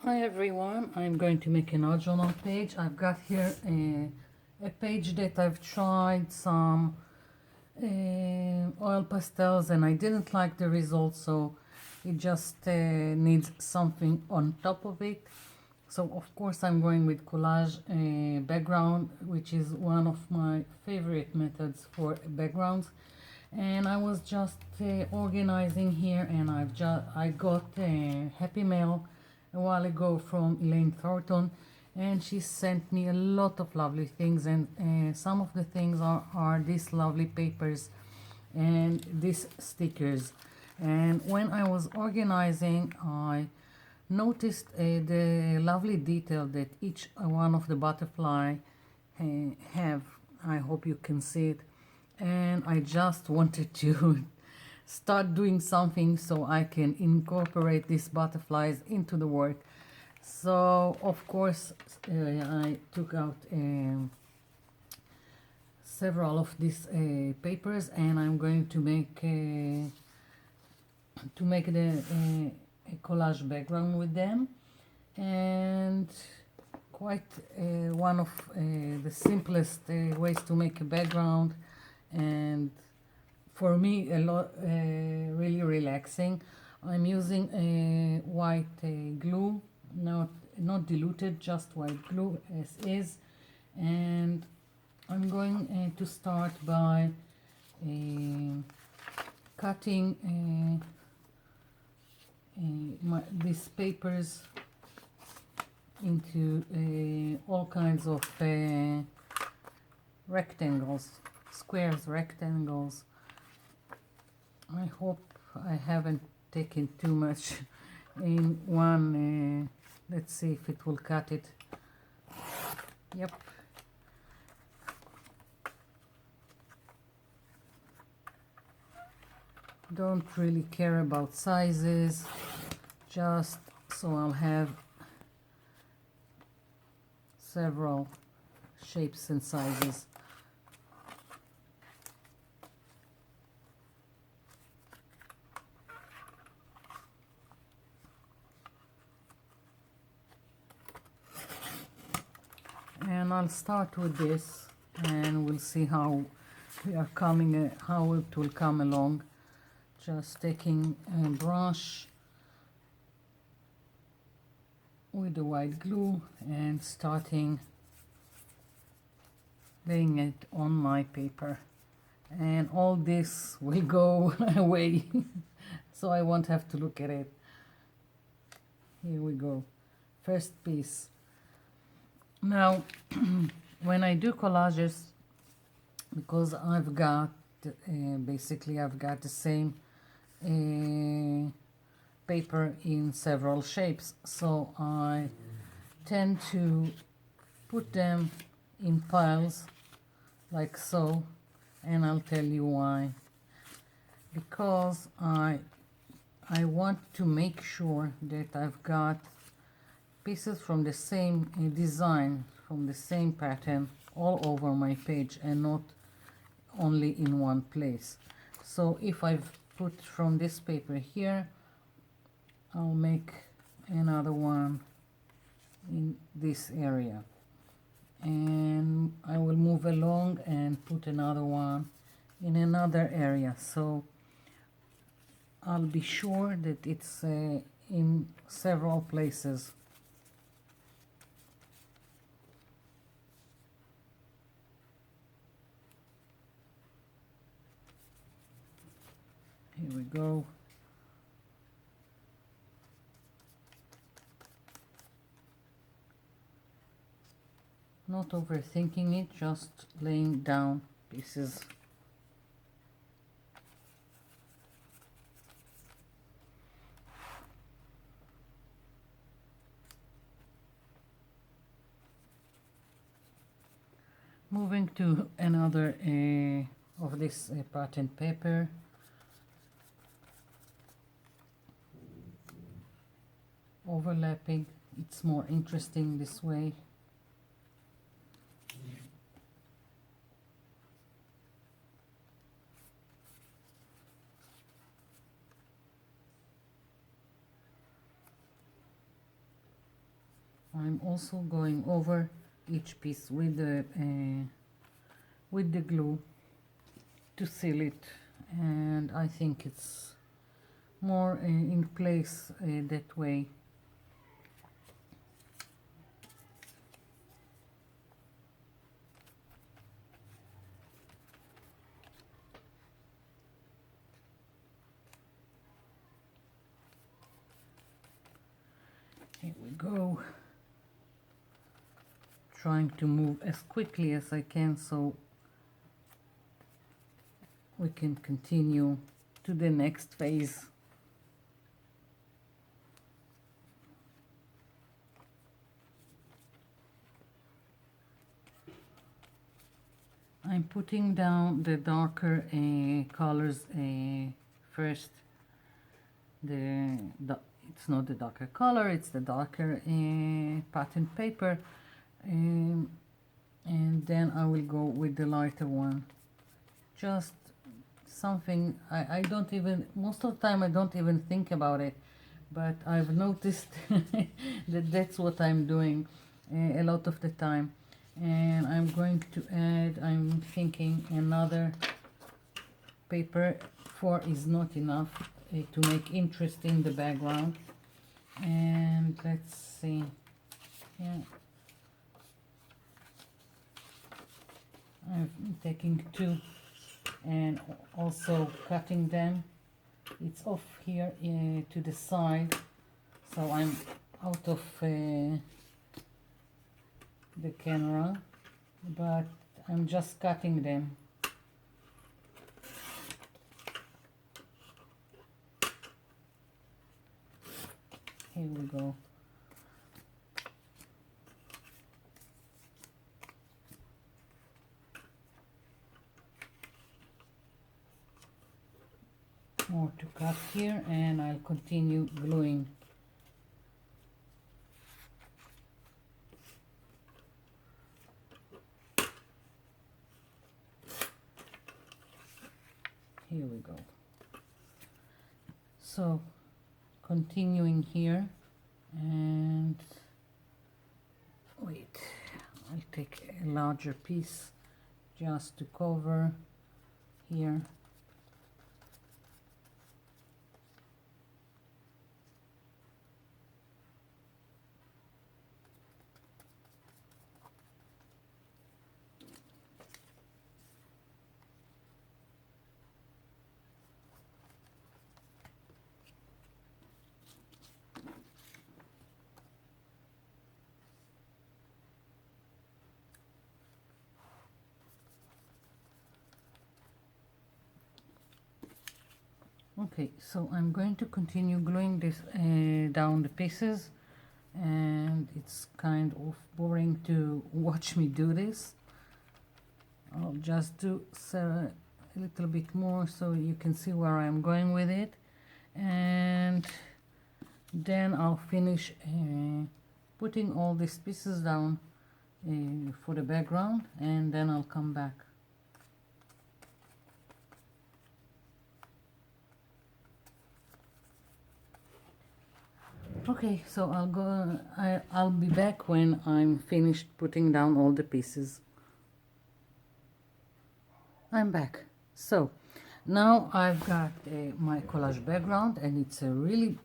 Hi everyone, I'm going to make an journal page. I've got here a page that I've tried some oil pastels and I didn't like the results, so it just needs something on top of it. So of course I'm going with collage background, which is one of my favorite methods for backgrounds. And I was just organizing here, and I got a happy mail a while ago from Elaine Thornton, and she sent me a lot of lovely things, and some of the things are these lovely papers and these stickers. And when I was organizing, I noticed the lovely detail that each one of the butterfly have. I hope you can see it, and I just wanted to start doing something so I can incorporate these butterflies into the work. So of course I took out several of these papers, and I'm going to make the a collage background with them. And quite one of the simplest ways to make a background, and for me a lot really relaxing. I'm using a white glue, not diluted, just white glue as is. And I'm going to start by cutting these papers into all kinds of rectangles, squares, rectangles. I hope I haven't taken too much in one. Let's see if it will cut it. Yep. Don't really care about sizes, just so I'll have several shapes and sizes. And I'll start with this, and we'll see how we are coming, how it will come along. Just taking a brush with the white glue and starting laying it on my paper, and all this will go away so I won't have to look at it. Here we go, first piece. Now when I do collages, because I've got basically I've got the same paper in several shapes, so I tend to put them in piles like so, and I'll tell you why. Because I want to make sure that I've got pieces from the same design, from the same pattern all over my page, and not only in one place. So if I've put from this paper here, I'll make another one in this area, and I will move along and put another one in another area, so I'll be sure that it's in several places. Here we go. Not overthinking it, just laying down pieces. Moving to another of this pattern paper. Overlapping, it's more interesting this way. I'm also going over each piece with the glue to seal it, and I think it's more in place that way. Here we go. Trying to move as quickly as I can so we can continue to the next phase. I'm putting down the darker colors first. It's not the darker color, it's the darker pattern paper, and then I will go with the lighter one. Just something I don't even, most of the time I don't even think about it, but I've noticed that that's what I'm doing a lot of the time. And I'm going to add, I'm thinking another paper. 4 is not enough to make interest in the background. And let's see, yeah, I'm taking 2 and also cutting them. It's off here to the side, so I'm out of the camera, but I'm just cutting them. Here we go. More to cut here, and I'll continue gluing. Here we go. So continuing here, and wait, I'll take a larger piece just to cover here. Okay, so I'm going to continue gluing this down the pieces, and it's kind of boring to watch me do this. I'll just do a little bit more so you can see where I'm going with it, and then I'll finish putting all these pieces down for the background, and then I'll come back. Okay, so I'll be back when I'm finished putting down all the pieces. I'm back. So now I've got my collage background, and it's a really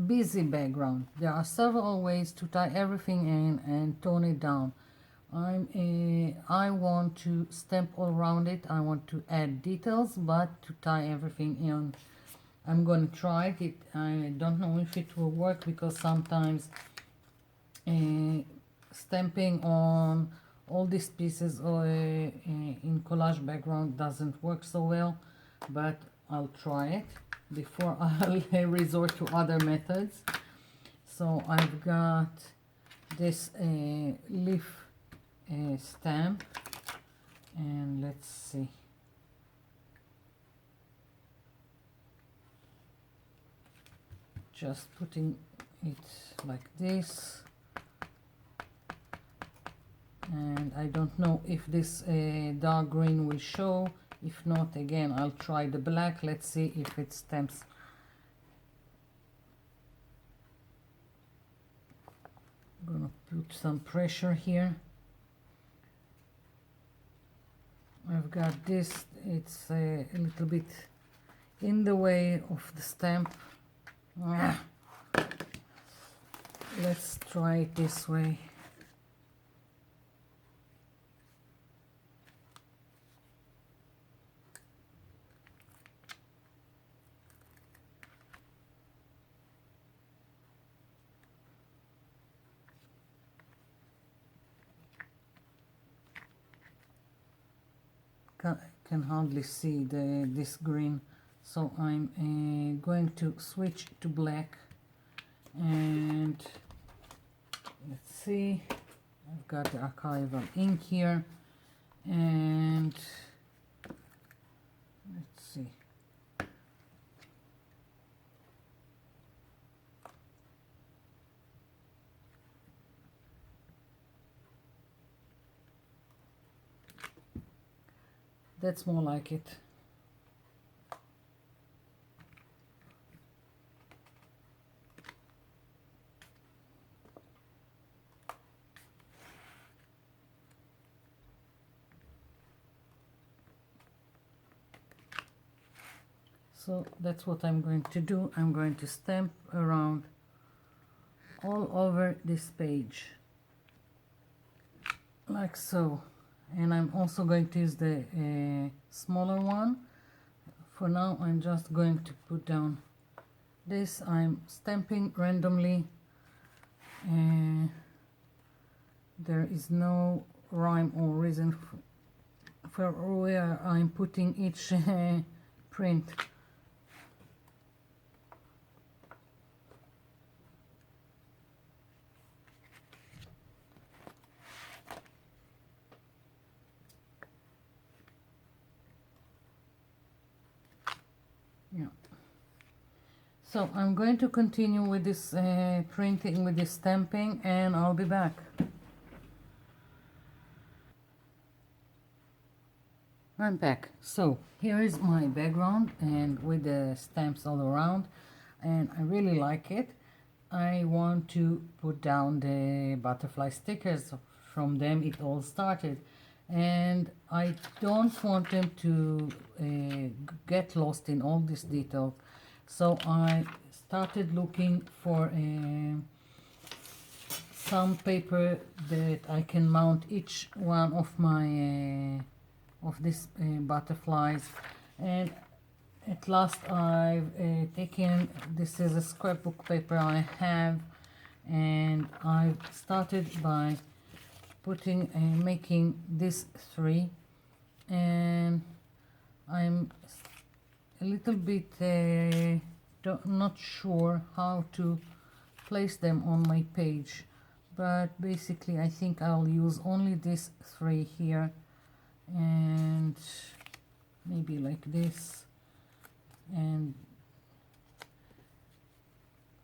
busy background. There are several ways to tie everything in and tone it down. I want to stamp all around it. I want to add details, but to tie everything in. I'm going to try it. I don't know if it will work, because sometimes stamping on all these pieces in collage background doesn't work so well, but I'll try it before I'll resort to other methods. So I've got this leaf stamp, and let's see. Just putting it like this, and I don't know if this dark green will show. If not, again, I'll try the black. Let's see if it stamps. I'm gonna put some pressure here. I've got this, it's a little bit in the way of the stamp. Let's try it this way. Can hardly see this green, so I'm going to switch to black, and let's see, I've got the archival ink here, and let's see, that's more like it. So that's what I'm going to do. I'm going to stamp around all over this page, like so. And I'm also going to use the smaller one. For now, I'm just going to put down this. I'm stamping randomly. There is no rhyme or reason for where I'm putting each print. Yeah. So I'm going to continue with this printing, with this stamping, and I'll be back. I'm back. So here is my background, and with the stamps all around, and I really like it. I want to put down the butterfly stickers. From them it all started, and I don't want them to get lost in all this detail. So I started looking for some paper that I can mount each one of my of these butterflies, and at last I've taken, this is a scrapbook paper I have, and I started by putting making these three, and I'm a little bit not sure how to place them on my page, but basically I think I'll use only these three here, and maybe like this, and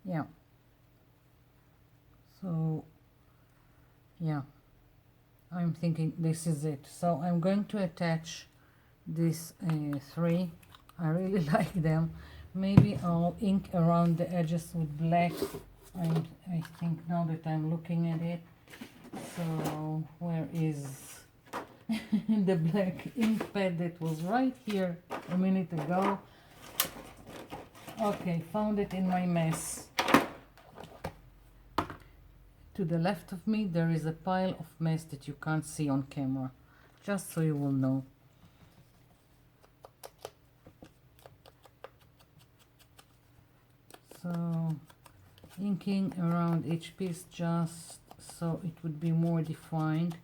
yeah, so yeah, I'm thinking this is it. So I'm going to attach these three. I really like them. Maybe I'll ink around the edges with black. I think now that I'm looking at it. So where is the black ink pad that was right here a minute ago? Okay, found it in my mess. To the left of me there is a pile of mess that you can't see on camera, just so you will know. So inking around each piece just so it would be more defined.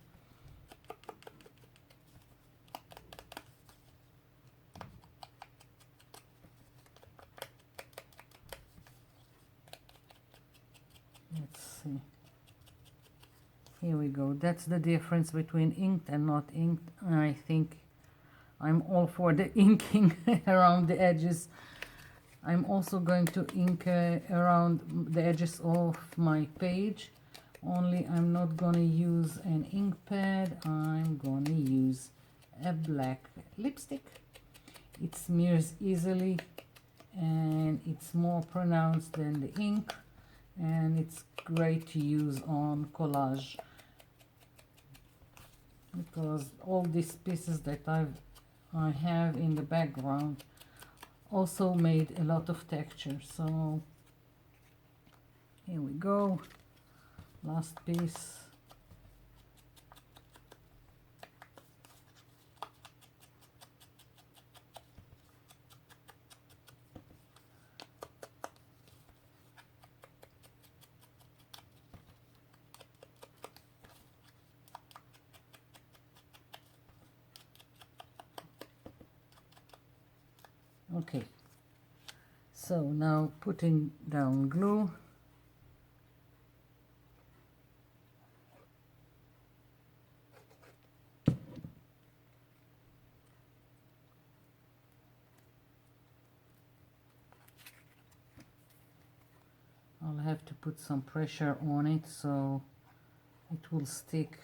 Let's see. Here we go. That's the difference between inked and not inked. I think I'm all for the inking around the edges. I'm also going to ink around the edges of my page, only I'm not gonna use an ink pad. I'm gonna use a black lipstick. It smears easily and it's more pronounced than the ink, and it's great to use on collage because all these pieces that I have in the background also made a lot of texture. So here we go, last piece. Okay, so now putting down glue. I'll have to put some pressure on it so it will stick.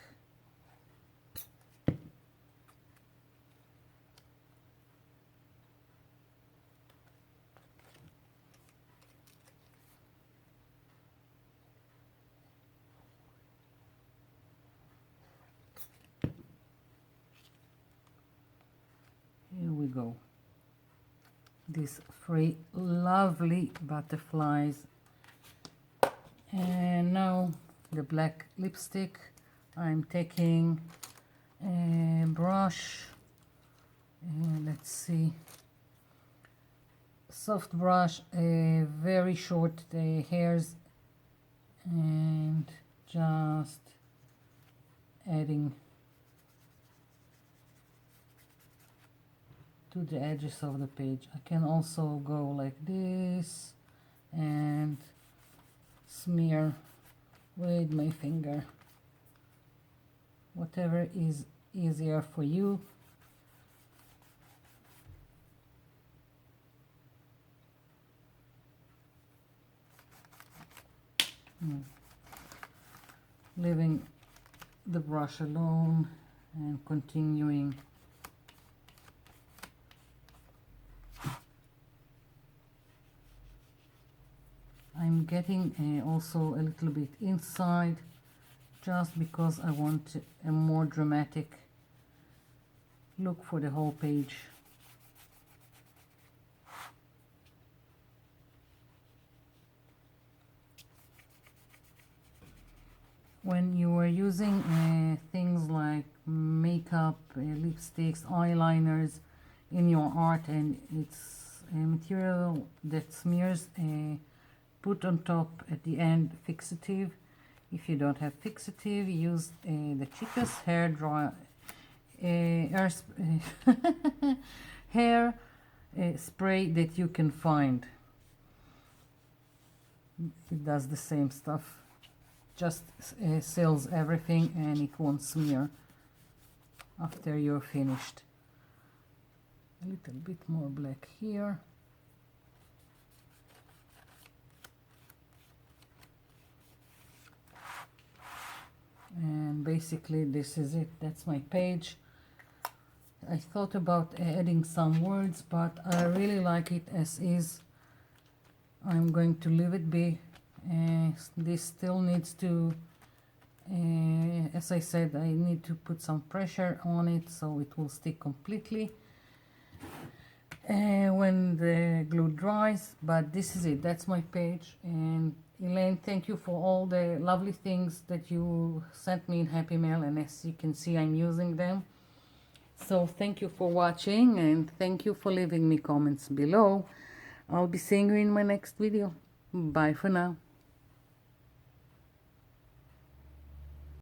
Here we go. These three lovely butterflies. And now the black lipstick. I'm taking a brush, let's see, soft brush, very short hairs, and just adding to the edges of the page. I can also go like this and smear with my finger, whatever is easier for you. Leaving the brush alone and continuing. I'm getting also a little bit inside just because I want a more dramatic look for the whole page. When you are using things like makeup, lipsticks, eyeliners in your art, and it's a material that smears, put on top at the end fixative. If you don't have fixative, use the cheapest hair spray that you can find. It does the same stuff, just seals everything and it won't smear after you're finished. A little bit more black here. And basically this is it. That's my page. I thought about adding some words, but I really like it as is. I'm going to leave it be. This still needs to, as I said, I need to put some pressure on it so it will stick completely when the glue dries. But this is it. That's my page. And Elaine, thank you for all the lovely things that you sent me in Happy Mail, and as you can see, I'm using them. So thank you for watching, and thank you for leaving me comments below. I'll be seeing you in my next video. Bye for now.